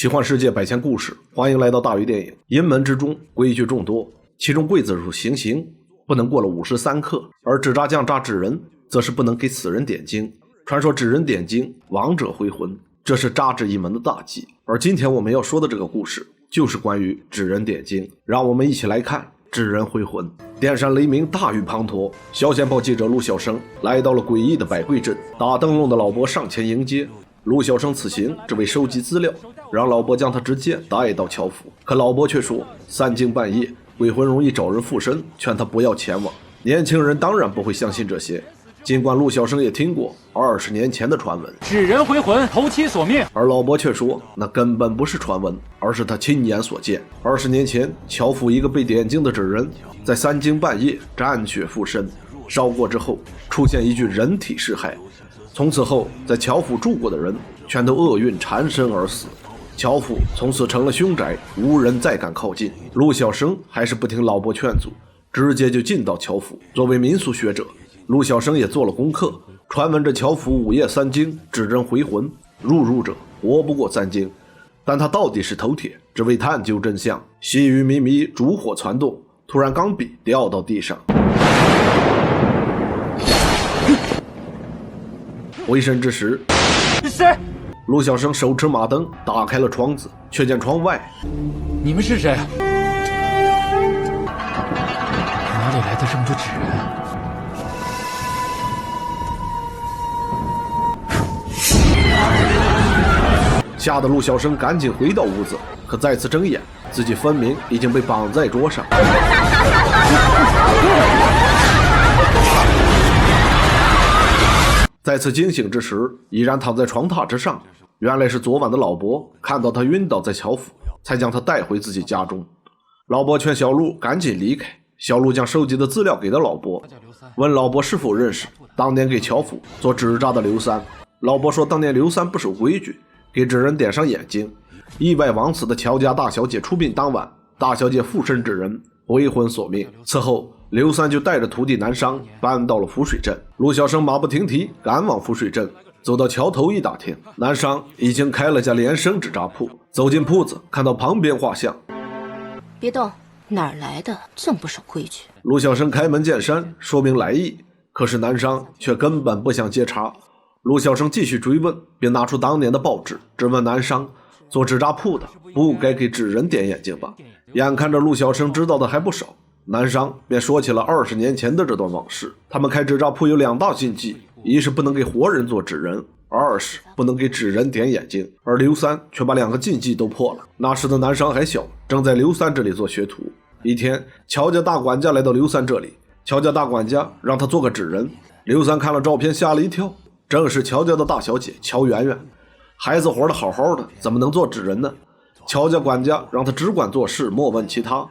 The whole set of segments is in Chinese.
奇幻世界百千故事，欢迎来到大鱼电影。阴门之中规矩众多，其中刽子手行刑不能过了53克，而纸扎匠扎纸人则是不能给死人点睛。传说纸人点睛，亡者回魂，这是扎纸一门的大忌。而今天我们要说的这个故事就是关于纸人点睛，让我们一起来看纸人回魂。电闪雷鸣，大雨滂沱，小线报记者陆小生来到了诡异的百贵镇，打灯笼的老伯上前迎接。陆小生此行只为收集资料，让老伯将他直接带到乔府，可老伯却说3更半夜鬼魂容易找人附身，劝他不要前往。年轻人当然不会相信这些，尽管陆小生也听过20年前的传闻，纸人回魂，头七所灭，而老伯却说那根本不是传闻，而是他亲眼所见。20年前，乔府一个被点睛的纸人在3更半夜沾血附身，烧过之后出现一具人体尸骸。从此后，在乔府住过的人全都厄运缠身而死，乔府从此成了凶宅，无人再敢靠近。陆小生还是不听老伯劝阻，直接就进到乔府。作为民俗学者，陆小生也做了功课，传闻这乔府午夜3更纸人回魂，入者活不过3更。但他到底是头铁，只为探究真相。细雨迷迷，烛火攒动，突然钢笔掉到地上。回身之时，是谁？陆小生手持马灯打开了窗子，却见窗外，你们是谁？哪里来的这么多纸人？吓得陆小生赶紧回到屋子，可再次睁眼，自己分明已经被绑在桌上。再次惊醒之时，依然躺在床榻之上。原来是昨晚的老伯看到他晕倒在乔府，才将他带回自己家中。老伯劝小陆赶紧离开，小陆将收集的资料给了老伯，问老伯是否认识当年给乔府做纸扎的刘三。老伯说当年刘三不守规矩，给纸人点上眼睛，意外枉死的乔家大小姐出殡当晚，大小姐附身纸人，回魂索命。此后刘三就带着徒弟南商搬到了浮水镇。陆小生马不停蹄赶往浮水镇，走到桥头一打听，南商已经开了家连生纸扎铺。走进铺子，看到旁边画像，别动，哪儿来的这么不守规矩？陆小生开门见山说明来意，可是南商却根本不想接茬。陆小生继续追问，便拿出当年的报纸，质问南商，做纸扎铺的不该给纸人点眼睛吧？眼看着陆小生知道的还不少，南商便说起了20年前的这段往事。他们开纸扎铺有2大禁忌，一是不能给活人做纸人，二是不能给纸人点眼睛。而刘三却把2个禁忌都破了。那时的南商还小，正在刘三这里做学徒。一天，乔家大管家来到刘三这里，乔家大管家让他做个纸人。刘三看了照片吓了一跳，正是乔家的大小姐乔圆圆。孩子活得好好的，怎么能做纸人呢？乔家管家让他只管做事，莫问其他。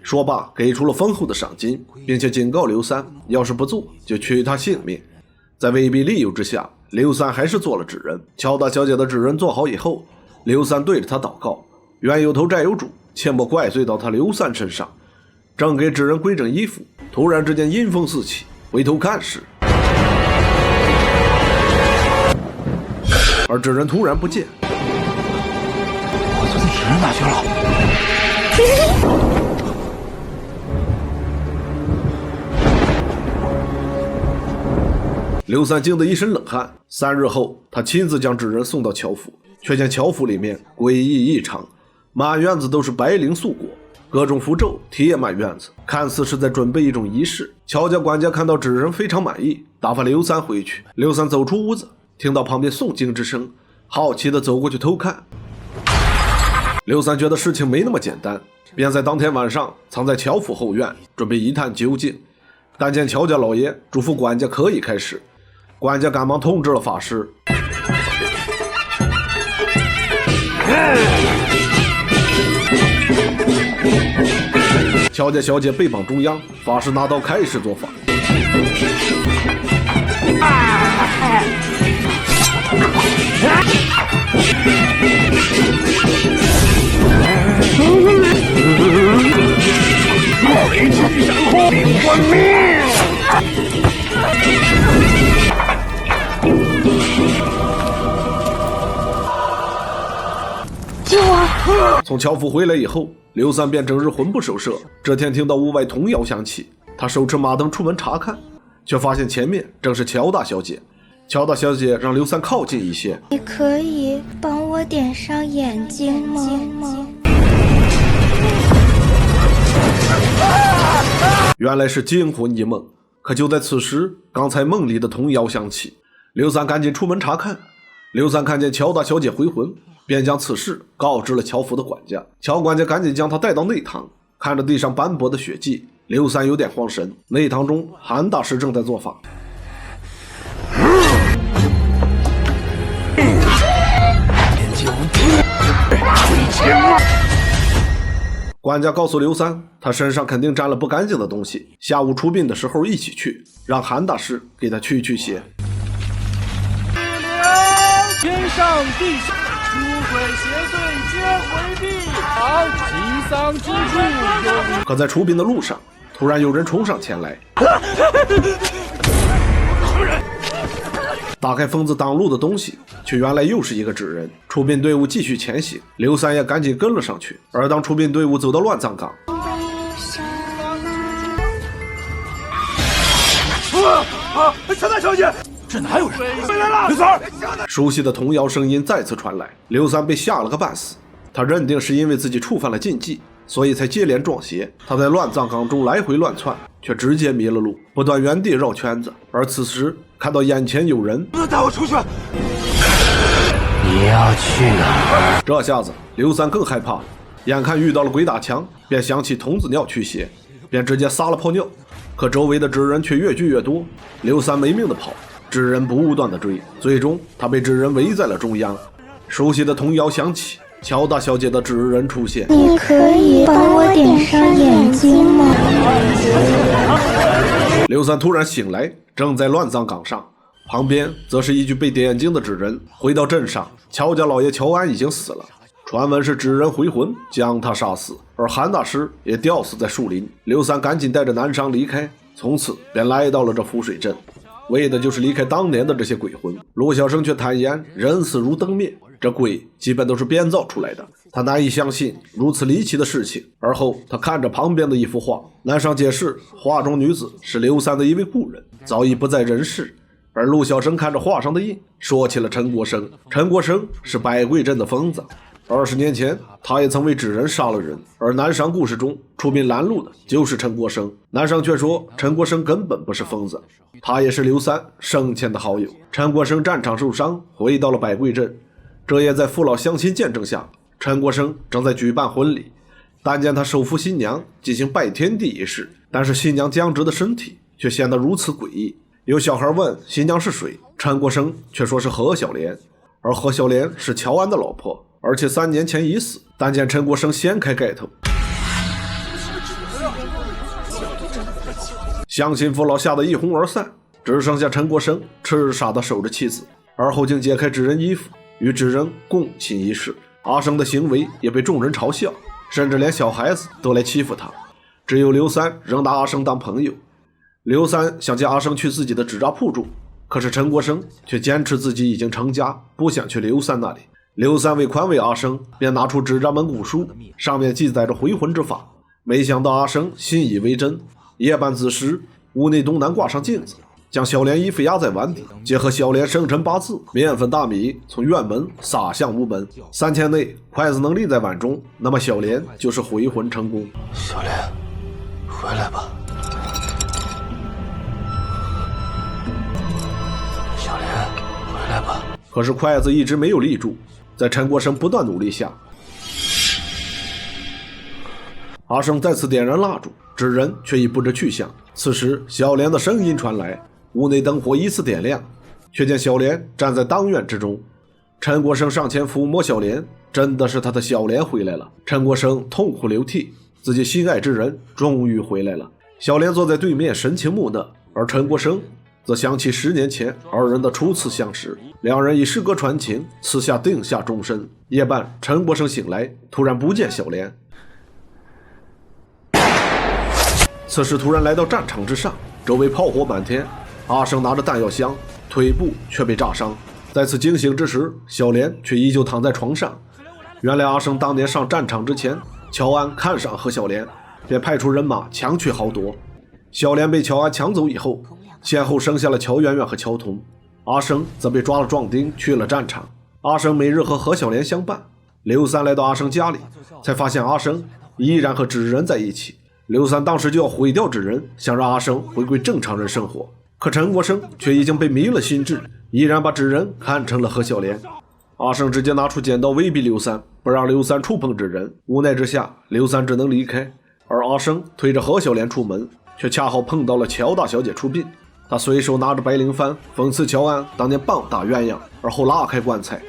说罢给出了丰厚的赏金，并且警告刘三要是不做就取他性命。在威逼利诱之下，刘三还是做了纸人。乔大小姐的纸人做好以后，刘三对着他祷告，冤有头债有主，切莫怪罪到他刘三身上。正给纸人归整衣服，突然之间阴风四起，回头看时，而纸人突然不见。我做的纸人哪去了？刘三惊得一身冷汗。3日后，他亲自将纸人送到乔府，却见乔府里面诡异异常，满院子都是白绫素裹，各种符咒贴满院子，看似是在准备一种仪式。乔家管家看到纸人非常满意，打发刘三回去。刘三走出屋子，听到旁边诵经之声，好奇地走过去偷看。刘三觉得事情没那么简单，便在当天晚上藏在乔府后院，准备一探究竟。但见乔家老爷嘱咐管家可以开始，管家赶忙通知了法师。乔家小姐被绑中央，法师拿刀开始做法。雷击闪后，领冠命！救我！从樵夫回来以后，刘三便整日魂不守舍。这天听到屋外童谣响起，他手持马灯出门查看，却发现前面正是乔大小姐。乔大小姐让刘三靠近一些，你可以帮我点上眼睛吗？原来是惊魂一梦。可就在此时，刚才梦里的童谣响起，刘三赶紧出门查看。刘三看见乔大小姐回魂，便将此事告知了乔府的管家。乔管家赶紧将他带到内堂，看着地上斑驳的血迹，刘三有点慌神。内堂中，韩大师正在做法。管家告诉刘三，他身上肯定沾了不干净的东西，下午出殡的时候一起去，让韩大师给他驱邪。天上地下，出轨邪祟皆回避，吉丧之处有。可在出殡的路上，突然有人冲上前来，打开疯子挡路的东西，却原来又是一个纸人。出殡队伍继续前行，刘三也赶紧跟了上去。而当出殡队伍走到乱葬岗，乔大小姐，这哪有人？回来了，刘三！熟悉的童谣声音再次传来，刘三被吓了个半死。他认定是因为自己触犯了禁忌，所以才接连撞邪。他在乱葬岗中来回乱窜，却直接迷了路，不断原地绕圈子。而此时看到眼前有人，带我出去！你要去哪儿？这下子刘三更害怕，眼看遇到了鬼打墙，便想起童子尿驱邪，便直接撒了泡尿。可周围的纸人却越聚越多，刘三没命的跑，纸人不断的追，最终他被纸人围在了中央。熟悉的童谣响起，乔大小姐的纸人出现。你可以帮我点上眼睛吗？刘三突然醒来，正在乱葬岗上，旁边则是一具被点睛的纸人。回到镇上，乔家老爷乔安已经死了，传闻是纸人回魂将他杀死，而韩大师也吊死在树林。刘三赶紧带着南商离开，从此便来到了这浮水镇，为的就是离开当年的这些鬼魂。陆小生却坦言，人死如灯灭，这鬼基本都是编造出来的。他难以相信如此离奇的事情。而后他看着旁边的一幅画，南商解释，画中女子是刘三的一位故人，早已不在人世。而陆小生看着画上的印，说起了陈国生。陈国生是百贵镇的疯子，20年前他也曾为纸人杀了人。而南商故事中出殡拦路的就是陈国生，南商却说陈国生根本不是疯子，他也是刘三生前的好友。陈国生战场受伤，回到了百贵镇，这也在父老乡亲见证下，陈国生正在举办婚礼。但见他手扶新娘进行拜天地仪式，但是新娘僵直的身体却显得如此诡异。有小孩问新娘是谁，陈国生却说是何小莲，而何小莲是乔安的老婆，而且3年前已死。但见陈国生掀开盖头，乡亲父老吓得一哄而散，只剩下陈国生痴傻地守着妻子。而后竟解开纸人衣服，与纸人共寝一室。阿生的行为也被众人嘲笑，甚至连小孩子都来欺负他。只有刘三仍拿阿生当朋友。刘三想接阿生去自己的纸扎铺住，可是陈国生却坚持自己已经成家，不想去刘三那里。刘三为宽慰阿生，便拿出纸扎蒙古书，上面记载着回魂之法。没想到阿生信以为真，夜半子时，屋内东南挂上镜子，将小莲衣服压在碗底，结合小莲生辰八字、面粉大米，从院门撒向屋门。3天内筷子能立在碗中，那么小莲就是回魂成功。小莲，回来吧。小莲，回来吧。可是筷子一直没有立住，在陈国生不断努力下，阿生再次点燃蜡烛，纸人却已不知去向。此时小莲的声音传来，屋内灯火依次点亮，却见小莲站在当院之中。陈国生上前抚摸小莲，真的是他的小莲回来了。陈国生痛哭流涕，自己心爱之人终于回来了。小莲坐在对面，神情木讷，而陈国生则想起10年前二人的初次相识，两人以诗歌传情，此下定下终身。夜半，陈国生醒来，突然不见小莲。此时突然来到战场之上，周围炮火满天，阿生拿着弹药箱，腿部却被炸伤。在此惊醒之时，小莲却依旧躺在床上。原来阿生当年上战场之前，乔安看上何小莲，便派出人马强取豪夺。小莲被乔安抢走以后，先后生下了乔媛媛和乔童。阿生则被抓了壮丁去了战场。阿生每日和何小莲相伴。刘三来到阿生家里，才发现阿生依然和纸人在一起。刘三当时就要毁掉纸人，想让阿生回归正常人生活。可陈国生却已经被迷了心智，依然把纸人看成了何小莲。阿生直接拿出剪刀威逼刘三，不让刘三触碰纸人。无奈之下，刘三只能离开。而阿生推着何小莲出门，却恰好碰到了乔大小姐出殡。他随手拿着白绫幡讽刺乔安当年棒打鸳鸯，而后拉开棺材，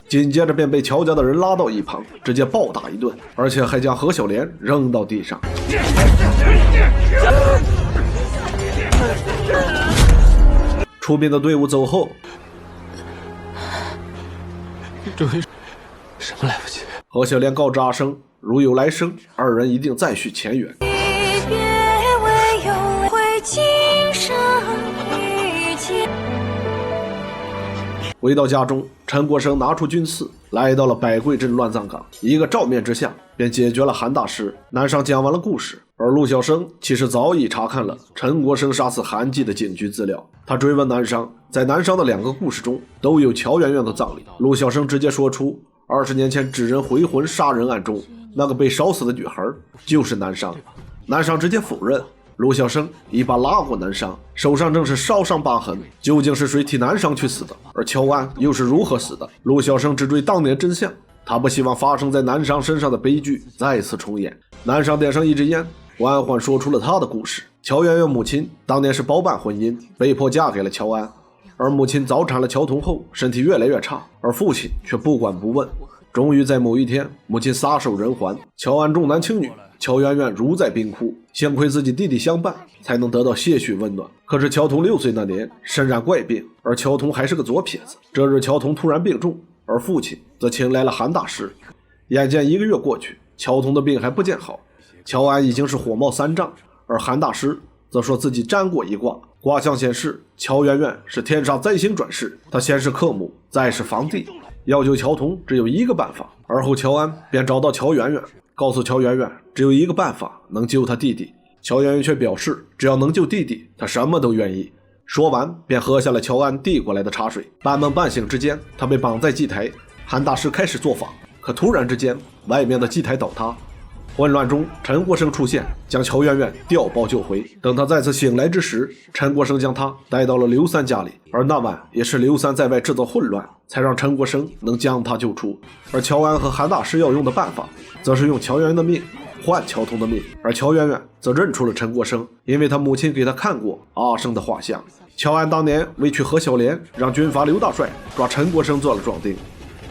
紧接着便被乔家的人拉到一旁，直接暴打一顿，而且还将何小莲扔到地上。出殡的队伍走后，这回什么来不及？何小莲告知阿生，如有来生，二人一定再续前缘。回到家中，陈国生拿出军赐，来到了百贵镇乱葬岗，一个照面之下便解决了韩大师。南上讲完了故事，而陆小生其实早已查看了陈国生杀死韩继的警局资料。他追问南商，在南商的2个故事中都有乔媛媛的葬礼。陆小生直接说出20年前纸人回魂杀人案中那个被烧死的女孩就是南商。南商直接否认。陆小生一把拉过南商，手上正是烧伤疤痕，究竟是谁替南商去死的？而乔安又是如何死的？陆小生只追当年真相，他不希望发生在南商身上的悲剧再次重演。南商点上一支烟，缓缓说出了他的故事。乔媛媛母亲当年是包办婚姻，被迫嫁给了乔安，而母亲早产了乔童后，身体越来越差，而父亲却不管不问。终于在某一天，母亲撒手人寰，乔安重男轻女，乔媛媛如在冰窟，幸亏自己弟弟相伴，才能得到些许温暖。可是乔童6岁那年身染怪病，而乔童还是个左撇子。这日乔童突然病重，而父亲则请来了韩大师。眼见1个月过去，乔童的病还不见好，乔安已经是火冒三丈，而韩大师则说自己占过一卦，卦象显示乔媛媛是天上灾星转世，他先是克母，再是房地，要救乔童只有一个办法。而后乔安便找到乔媛媛，告诉乔媛媛只有一个办法能救他弟弟。乔媛媛却表示只要能救弟弟，他什么都愿意。说完便喝下了乔安递过来的茶水。半梦半醒之间，他被绑在祭台，韩大师开始做法，可突然之间外面的祭台倒塌，混乱中陈国生出现，将乔媛媛调包救回。等他再次醒来之时，陈国生将他带到了刘三家里，而那晚也是刘三在外制造混乱，才让陈国生能将他救出。而乔安和韩大师要用的办法，则是用乔媛媛的命换乔童的命。而乔媛媛则认出了陈国生，因为他母亲给他看过阿生的画像。乔安当年为娶何小莲，让军阀刘大帅抓陈国生做了壮丁。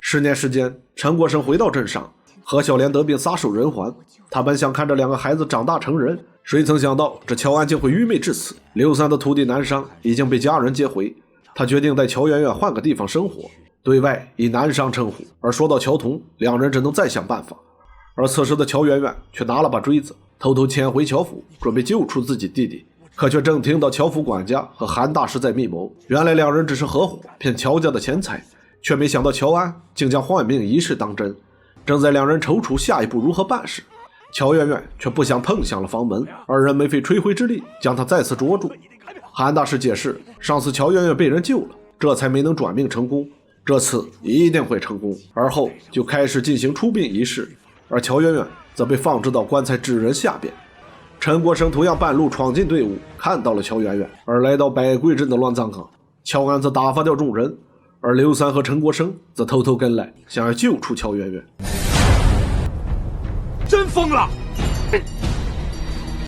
10年时间，陈国生回到镇上，何小莲得病撒手人寰。他本想看着2个孩子长大成人，谁曾想到这乔安竟会愚昧至此。刘三的徒弟南商已经被家人接回，他决定带乔媛媛换个地方生活，对外以南商称呼。而说到乔童，2人只能再想办法。而此时的乔媛媛却拿了把锥子，偷偷潜回乔府，准备救出自己弟弟。可却正听到乔府管家和韩大师在密谋，原来2人只是合伙骗乔家的钱财，却没想到乔安竟将换命一事当真。正在2人踌躇下一步如何办时，乔媛媛却不想碰响了房门，2人没费吹灰之力将他再次捉住。韩大师解释，上次乔媛媛被人救了，这才没能转命成功，这次一定会成功。而后就开始进行出殡仪式，而乔媛媛则被放置到棺材纸人下边。陈国生同样半路闯进队伍，看到了乔媛媛，而来到百贵镇的乱葬岗，乔安则打发掉众人，而刘三和陈国生则偷偷跟来，想要救出乔媛媛。真疯了！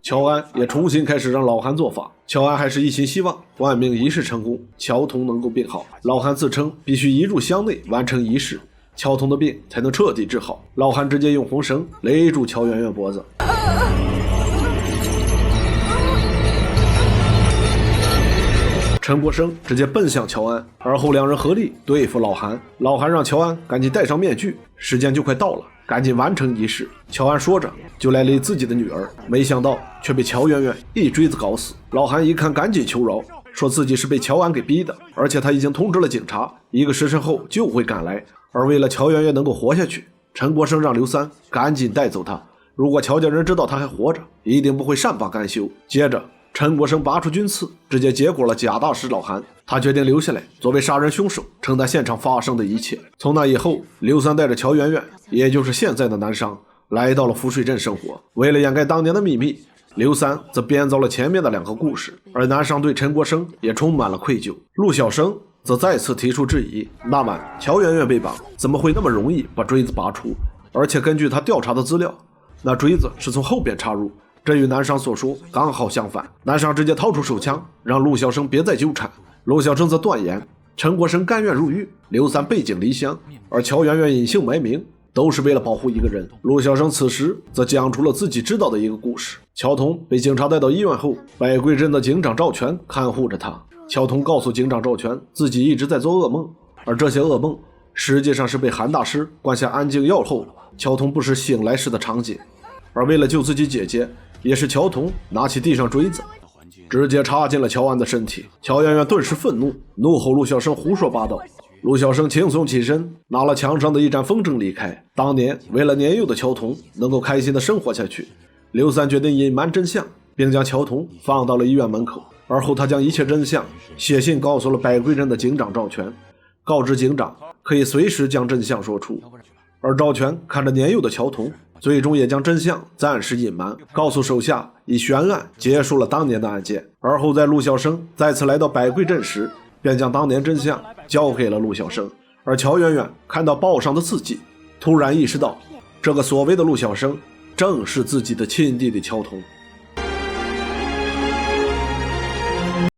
乔安也重新开始让老韩做法，乔安还是一心希望换命仪式成功，乔童能够病好。老韩自称必须移入箱内完成仪式，乔童的病才能彻底治好。老韩直接用红绳勒住乔媛媛脖子。陈国生直接奔向乔安，而后2人合力对付老韩。老韩让乔安赶紧戴上面具，时间就快到了，赶紧完成仪式。乔安说着就来勒自己的女儿，没想到却被乔媛媛一锥子搞死。老韩一看赶紧求饶，说自己是被乔安给逼的，而且他已经通知了警察，1个时辰后就会赶来。而为了乔圆圆能够活下去，陈国生让刘三赶紧带走他，如果乔家人知道他还活着，一定不会善罢甘休。接着陈国生拔出军刺，直接结果了贾大师老韩，他决定留下来作为杀人凶手，承担现场发生的一切。从那以后，刘三带着乔圆圆，也就是现在的南商，来到了浮水镇生活。为了掩盖当年的秘密，刘三则编造了前面的2个故事，而南商对陈国生也充满了愧疚。陆小生则再次提出质疑，那么乔圆圆被绑，怎么会那么容易把锥子拔出？而且根据他调查的资料，那锥子是从后边插入，这与南商所说刚好相反。南商直接掏出手枪，让陆小生别再纠缠。陆小生则断言陈国生甘愿入狱，刘三背井离乡，而乔圆圆隐姓埋名，都是为了保护一个人。陆小生此时则讲出了自己知道的一个故事。乔童被警察带到医院后，百贵镇的警长赵全看护着他。乔童告诉警长赵全，自己一直在做噩梦，而这些噩梦实际上是被韩大师灌下安静药后乔童不时醒来时的场景。而为了救自己姐姐，也是乔童拿起地上锥子直接插进了乔安的身体。乔圆圆顿时愤怒，怒吼陆小生胡说八道。陆小生轻松起身，拿了墙上的一盏风筝离开。当年为了年幼的乔童能够开心的生活下去，刘三决定隐瞒真相，并将乔童放到了医院门口。而后他将一切真相写信告诉了百贵镇的警长赵全，告知警长可以随时将真相说出。而赵全看着年幼的乔童，最终也将真相暂时隐瞒，告诉手下以悬案结束了当年的案件。而后在陆小生再次来到百贵镇时，便将当年真相交给了陆小生。而乔圆圆看到报上的字迹，突然意识到这个所谓的陆小生正是自己的亲弟弟乔童。